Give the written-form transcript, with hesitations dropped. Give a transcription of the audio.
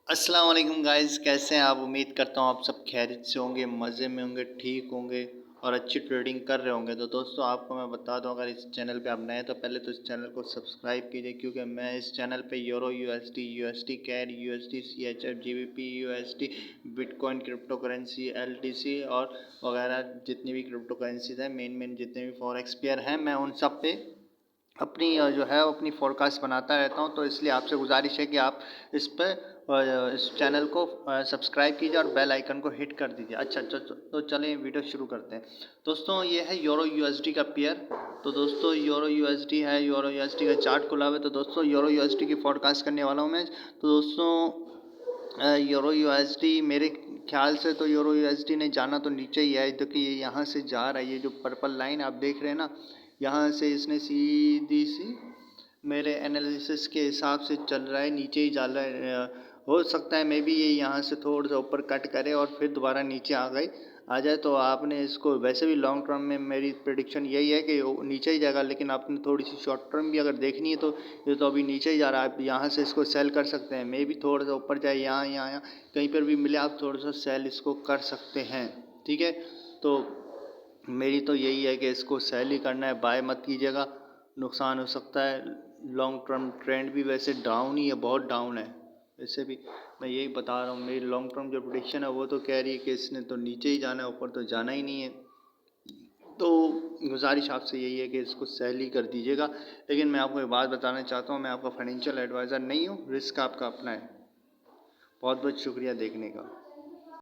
अस्सलाम वालेकुम गाइस, कैसे हैं आप? उम्मीद करता हूँ आप सब खैरियत से होंगे, मज़े में होंगे, ठीक होंगे और अच्छी ट्रेडिंग कर रहे होंगे। तो दोस्तों आपको मैं बता दूं, अगर इस चैनल पे आप नए हैं तो पहले तो इस चैनल को सब्सक्राइब कीजिए, क्योंकि मैं इस चैनल पे euro USD, USD CAD, USD CHF, GBP USD, bitcoin, crypto currency, LTC और वगैरह जितनी भी क्रिप्टो करेंसीज हैं, मेन जितने भी फॉरेक्स पेयर हैं, मैं उन सब पे अपनी जो है अपनी फोरकास्ट बनाता रहता हूँ। तो इसलिए आपसे गुजारिश है कि आप इस पे इस चैनल को सब्सक्राइब कीजिए और बेल आइकन को हिट कर दीजिए। अच्छा तो चलिए वीडियो शुरू करते हैं। दोस्तों ये है यूरो यूएसडी का पेयर। तो दोस्तों यूरो यूएसडी है, यूरो यूएसडी का चार्ट खुला हुआ है। तो दोस्तों यूरो यूएसडी की फोरकास्ट करने वाला हूँ मैं। तो दोस्तों यूरो यूएसडी मेरे ख्याल से तो यूरो यूएसडी ने जाना तो नीचे ही है, क्योंकि ये यहाँ से जा रहा है। ये जो पर्पल लाइन आप देख रहे हैं ना, यहाँ से इसने सीधी सी मेरे एनालिसिस के हिसाब से चल रहा है, नीचे ही जा रहा है। हो सकता है मे बी ये यहाँ से थोड़ा सा ऊपर कट करे और फिर दोबारा नीचे आ जाए। तो आपने इसको वैसे भी लॉन्ग टर्म में मेरी प्रेडिक्शन यही है कि वो नीचे ही जाएगा, लेकिन आपने थोड़ी सी शॉर्ट टर्म भी अगर देखनी है तो ये तो अभी नीचे ही जा रहा है। आप यहाँ से इसको सेल कर सकते हैं, मे बी थोड़ा सा ऊपर जाए, यहाँ कहीं पर भी मिले आप थोड़ा सा सेल इसको कर सकते हैं। ठीक है, तो मेरी तो यही है कि इसको सेल ही करना है, बाय मत कीजिएगा, नुकसान हो सकता है। लॉन्ग टर्म ट्रेंड भी वैसे डाउन ही है, बहुत डाउन है। वैसे भी मैं यही बता रहा हूँ, मेरी लॉन्ग टर्म जो प्रेडिक्शन है वो तो कह रही है कि इसने तो नीचे ही जाना है, ऊपर तो जाना ही नहीं है। तो गुजारिश आपसे यही है कि इसको सेल ही कर दीजिएगा। लेकिन मैं आपको एक बात बताना चाहता हूँ, मैं आपका फाइनेंशियल एडवाइज़र नहीं हूँ, रिस्क आपका अपना है। बहुत बहुत शुक्रिया देखने का।